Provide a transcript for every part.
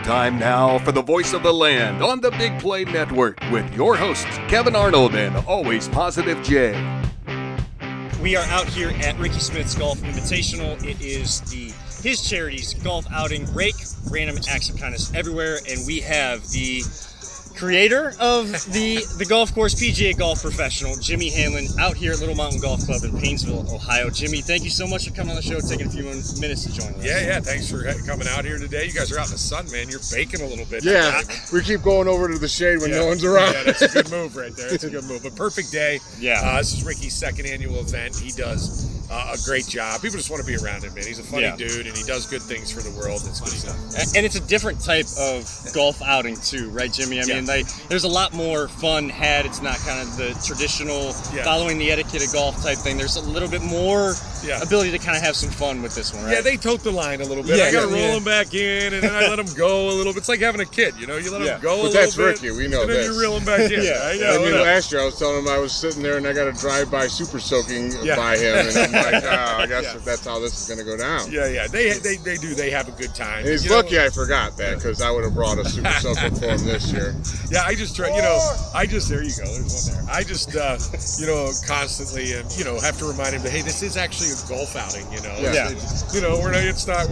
Time now for the voice of the land on the Big Play Network with your hosts, Kevin Arnold and Always Positive Jay. We are out here at Ricky Smith's Golf Invitational. It is his charity's golf outing, Rake, Random Acts of Kindness Everywhere, and we have the creator of the golf course, PGA golf professional, Jimmy Hanlin, out here at Little Mountain Golf Club in Painesville, Ohio. Jimmy, thank you so much for coming on the show, taking a few minutes to join us. Yeah, thanks for coming out here today. You guys are out in the sun, man. You're baking a little bit. Yeah, we keep going over to the shade when no one's around. Yeah, that's a good move right there. It's a good move. A perfect day. Yeah. This is Ricky's second annual event. He does a great job. People just want to be around him, man. He's a funny dude, and he does good things for the world. It's good stuff. And it's a different type of golf outing, too, right, Jimmy? I mean, there's a lot more fun had. It's not kind of the traditional following the etiquette of golf type thing. There's a little bit more ability to kind of have some fun with this one, right? Yeah, they tote the line a little bit. I got to roll them back in, and then I let them go a little bit. It's like having a kid, you know? You let them go a little bit. But that's Ricky. We know and this. then you reel them back in. I know. I mean, last year I was telling him I was sitting there and I got a drive-by super soaking by him, and I'm like, I guess that's how this is going to go down. Yeah. They do. They have a good time. And he's lucky I forgot that, because I would have brought a super soaker for him this year. Yeah, I just try, there you go. There's one there. I just, constantly, have to remind him that, hey, this is actually a golf outing, we're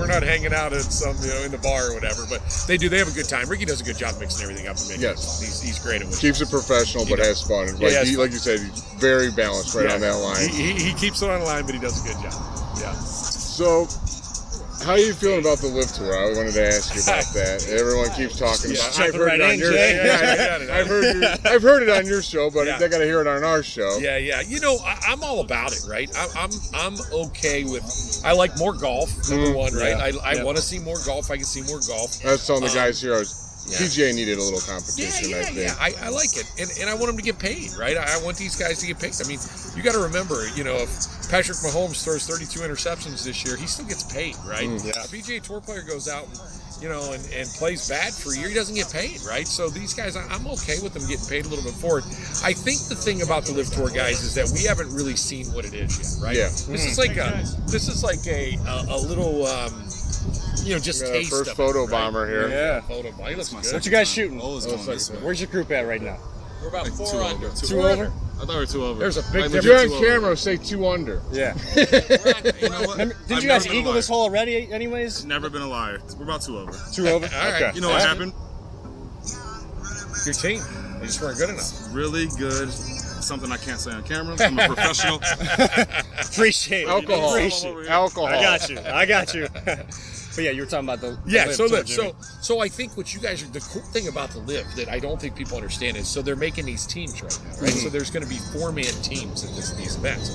not hanging out at some, in the bar or whatever, but they have a good time. Ricky does a good job mixing everything up. Yes. He's great at it. Keeps it professional, but has fun. Like you said, he's very balanced on that line. He keeps it on the line, but he does a good job. Yeah. So, how are you feeling about the Live Tour? I wanted to ask you about that. Everyone keeps talking about it. I've heard it on your show. I've heard it on your show, but they got to hear it on our show. Yeah. I'm all about it, right? I'm okay with. I like more golf. Number one, right? I want to see more golf. I can see more golf. I was telling the guys here. PGA needed a little competition, I think. I like it. And I want them to get paid, right? I want these guys to get paid. I mean, you got to remember, if Patrick Mahomes throws 32 interceptions this year, he still gets paid, right? A PGA Tour player goes out and plays bad for a year, he doesn't get paid, right? So these guys, I'm okay with them getting paid a little bit forward. I think the thing about the Live Tour guys is that we haven't really seen what it is yet, right? Yeah. This is like a little just taste first of photo it, bomber here. Yeah. Photo bomber. He looks good. What you guys shooting? Where's your group at right now? We're about 4 under. Two over? I thought we were 2 over. There's a big difference. If you're on camera, say 2 under. Yeah. You know what? Did you guys eagle this hole already anyways? Never been a liar. We're about 2 over. 2 over? All right. Okay. You know what happened? Your team. They just weren't good enough. Really good. Something I can't say on camera. I'm a professional. Appreciate it. Alcohol. Alcohol. I got you. But yeah, you were talking about the Live. So I think what you guys are, the cool thing about the Live that I don't think people understand is, so they're making these teams right now, right? So there's going to be 4-man teams at these events.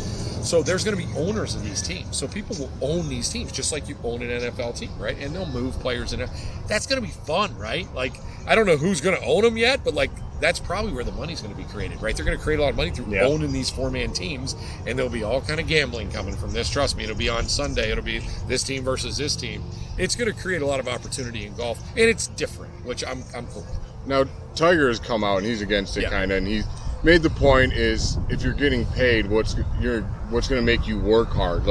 So there's going to be owners of these teams. So people will own these teams just like you own an NFL team, right? And they'll move players in. That's going to be fun, right? Like, I don't know who's going to own them yet, but that's probably where the money's going to be created, right? They're going to create a lot of money through owning these 4-man teams, and there'll be all kind of gambling coming from this. Trust me, it'll be on Sunday. It'll be this team versus this team. It's going to create a lot of opportunity in golf, and it's different, which I'm cool with. Now, Tiger has come out, and he's against it kind of, and he's made the point is if you're getting paid, what's going to make you work hard?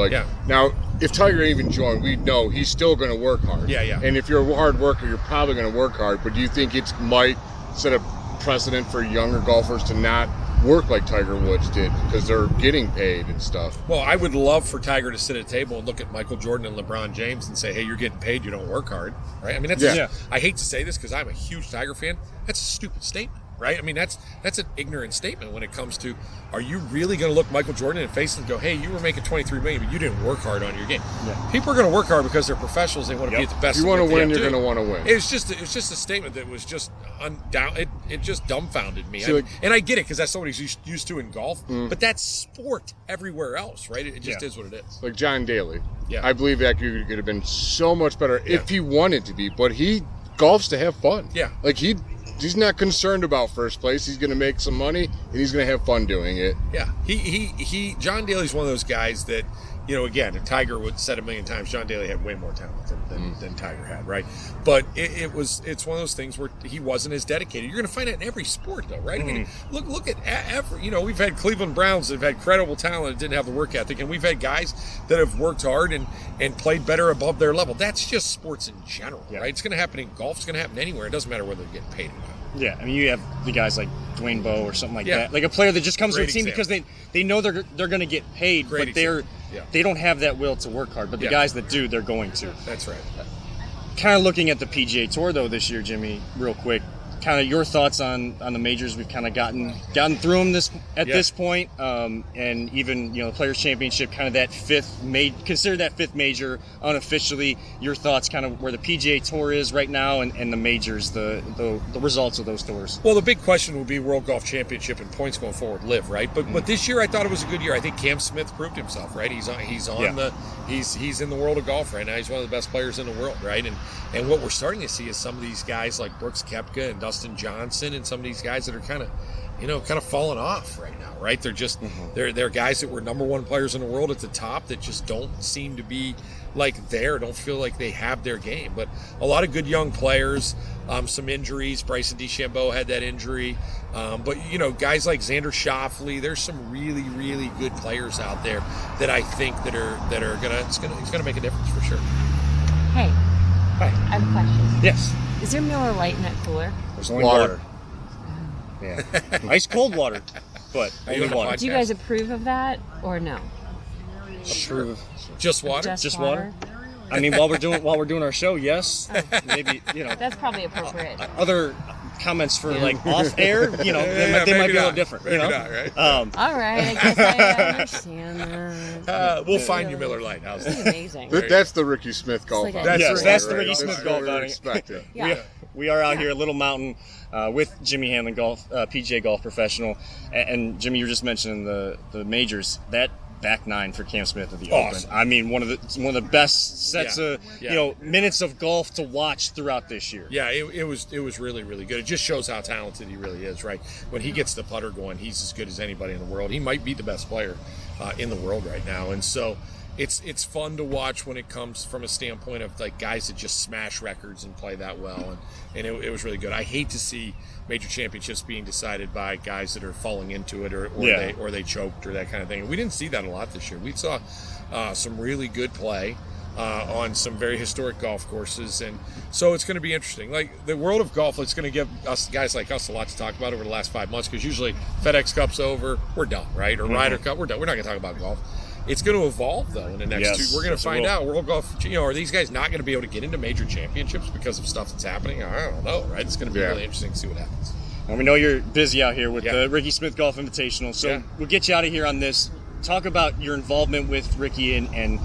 Now, if Tiger even joined, we know he's still going to work hard. Yeah. And if you're a hard worker, you're probably going to work hard. But do you think it might set a precedent for younger golfers to not work like Tiger Woods did because they're getting paid and stuff? Well, I would love for Tiger to sit at a table and look at Michael Jordan and LeBron James and say, hey, you're getting paid, you don't work hard, right? I mean, I hate to say this because I'm a huge Tiger fan. That's a stupid statement, right? I mean, that's an ignorant statement when it comes to, are you really going to look Michael Jordan in the face and go, hey, you were making $23 million, but you didn't work hard on your game? People are going to work hard because they're professionals. They want to be at the best. If you want to win, you're going to want to win. It was just a statement that was just it just dumbfounded me. And I get it because that's what he's used to in golf, but that's sport everywhere else, right? It just is what it is. Like John Daly. Yeah. I believe that could have been so much better if he wanted to be, but he golfs to have fun. Yeah. Like he's not concerned about first place. He's going to make some money and he's going to have fun doing it. Yeah. John Daly's one of those guys that, again, Tiger would said a million times, John Daly had way more talent than Tiger had, right? But it's one of those things where he wasn't as dedicated. You're going to find it in every sport, though, right? I mean, look at every, we've had Cleveland Browns that have had credible talent and didn't have the work ethic, and we've had guys that have worked hard and played better above their level. That's just sports in general, right? It's going to happen in golf. It's going to happen anywhere. It doesn't matter whether they're getting paid or not. Yeah, I mean, you have the guys like Dwayne Bowe or something like that, like a player that just comes to a team because they know they're going to get paid, but they don't have that will to work hard. But the guys that do, they're going to. That's right. Kind of looking at the PGA Tour though this year, Jimmy, real quick. Kind of your thoughts on the majors. We've kind of gotten through them this point, and even the Players Championship, kind of that consider that fifth major unofficially. Your thoughts, kind of where the PGA Tour is right now, and the majors, the results of those tours. Well, the big question will be World Golf Championship and points going forward, live, right? But this year I thought it was a good year. I think Cam Smith proved himself, right? He's in the world of golf right now. He's one of the best players in the world, right? And what we're starting to see is some of these guys like Brooks Koepka and Dustin Johnson and some of these guys that are kind of falling off right now, right? They're just they're guys that were number one players in the world at the top that just don't seem to be don't feel like they have their game. But a lot of good young players, some injuries. Bryson DeChambeau had that injury, but guys like Xander Schauffele. There's some really, really good players out there that I think that are gonna make a difference for sure. Hey, hi. I have a question. Yes. Is there Miller Lite in that cooler? There's only water. Yeah, ice cold water, but only water. Do you guys approve of that or no? Approve. Just water. Just water. I mean, while we're doing our show, yes. Maybe That's probably appropriate. Other comments for off air, they might be a little different. Maybe not, right? All right, I guess I understand that. We'll find you Miller Lite. How's that? Amazing. That's the Ricky Smith golf It's like outing. That's the right? Ricky Smith That's golf what we're outing. expecting. Yeah. We are out here at Little Mountain with Jimmy Hanlin, PGA golf professional, and Jimmy, you were just mentioning the majors. That back nine for Cam Smith at the Open. I mean, one of the best sets of minutes of golf to watch throughout this year. Yeah, it was really, really good. It just shows how talented he really is, right? When he gets the putter going, he's as good as anybody in the world. He might be the best player in the world right now, and so it's fun to watch when it comes from a standpoint of guys that just smash records and play that well, and it was really good. I hate to see major championships being decided by guys that are falling into it or they choked or that kind of thing. And we didn't see that a lot this year. We saw some really good play on some very historic golf courses, and so it's going to be interesting. Like the world of golf, it's going to give us guys like us a lot to talk about over the last 5 months, because usually FedEx Cup's over, we're done, right? Or Ryder Cup, we're done. We're not going to talk about golf. It's going to evolve, though, in the next 2. We're going to find out. World Golf, are these guys not going to be able to get into major championships because of stuff that's happening? I don't know, right? It's going to be really interesting to see what happens. And we know you're busy out here with the Ricky Smith Golf Invitational, so we'll get you out of here on this. Talk about your involvement with Ricky and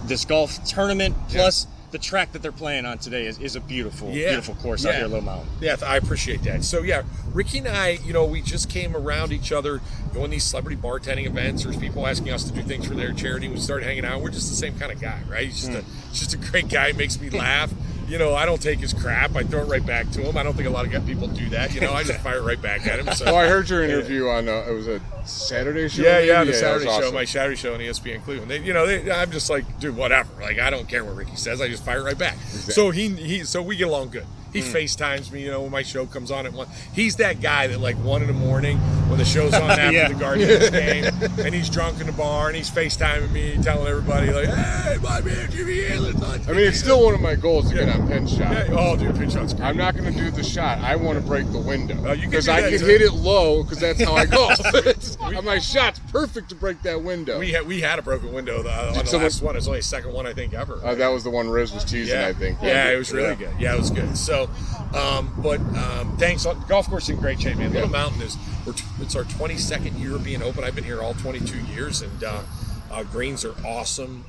this golf tournament, plus the track that they're playing on today is a beautiful course out here at Little Mountain. Yeah, I appreciate that. So, Ricky and I, we just came around each other doing these celebrity bartending events. There's people asking us to do things for their charity. We started hanging out. We're just the same kind of guy, right? He's just a great guy. He makes me laugh. I don't take his crap. I throw it right back to him. I don't think a lot of people do that. I just fire it right back at him. So. I heard your interview on, it was a Saturday show? The Saturday show, awesome. My Saturday show on ESPN Cleveland. I'm just like, dude, whatever. I don't care what Ricky says. I just fire it right back. Exactly. So we get along good. He FaceTimes me, when my show comes on at 1. He's that guy that 1 in the morning when the show's on after the Guardians game, and he's drunk in the bar and he's FaceTiming me, telling everybody hey, my man Jimmy Hanlin. I mean, it's still one of my goals to get on pin shot. Yeah. Oh, dude, pin shot's great. I'm not going to do the shot. I want to break the window because I can hit it low because that's how I golf. My shot's perfect to break that window. We had a broken window on the last one. It's only the second one I think ever. Right? That was the one Riz was teasing, I think. Yeah, it was really good. Yeah, it was good. So, thanks. Golf course in great shape, man. Little Mountain it's our 22nd European Open. I've been here all 22 years, and greens are awesome.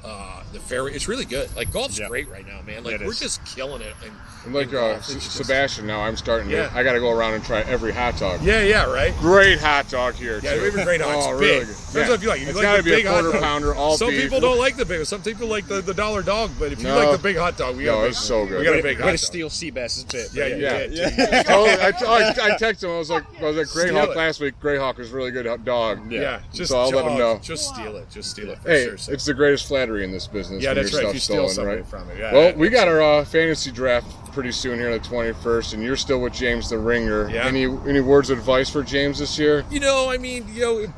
The fairway, it's really good. Golf's great right now, man. We're just killing it. And Sebastian now, I'm starting to. I got to go around and try every hot dog. Yeah, right. Great hot dog here. Yeah, we have a great hot dog. It's big. Really Depends on if you like. It's got to be a quarter pounder. All some beef. people don't like the big. Some people like the $1 dog. But if you like the big hot dog, it's so good. We got a big hot dog. Way to steal Seabass's bit. Yeah. Totally. I texted him. I was like, Greyhawk last week. Greyhawk is really good hot dog. Yeah. So I'll let him know. Just steal it. for Hey, sure. So. it's the greatest flattery in this business. Yeah, when that's your right. If you stuff's steal stolen, something right? from it. Yeah, Well, yeah, we got our fantasy draft pretty soon here on the 21st, and you're still with James the Ringer. Yeah. Any words of advice for James this year?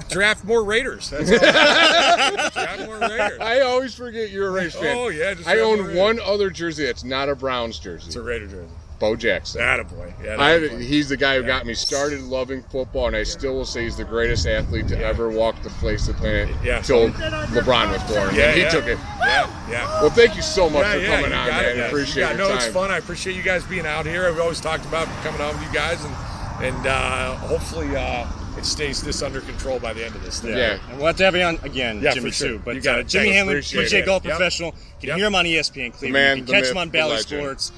Draft more Raiders. That's all. Draft more Raiders. I always forget you're a Raiders fan. Oh, yeah. Just I draft more own Raiders. one other jersey that's not a Browns jersey. It's a Raider jersey. Bo Jackson. Attaboy. Yeah, He's the guy who got me started loving football, and I still will say he's the greatest athlete to ever walk the face of the planet until LeBron was born. Yeah, He took it. Yeah. Well, thank you so much for you coming on, got it. man. Appreciate your No, time. it's fun. I appreciate you guys being out here. I've always talked about coming on with you guys, and hopefully it stays this under control by the end of this thing. Yeah. And we'll have to have you on again, Yeah, Jimmy, for sure. too. But You got it. Jimmy Thanks. Hanlin, Appreciate PJ it. Golf Yep. Professional. You can hear him on ESPN Cleveland. man, You the can catch myth, him on the Bally legend. Sports.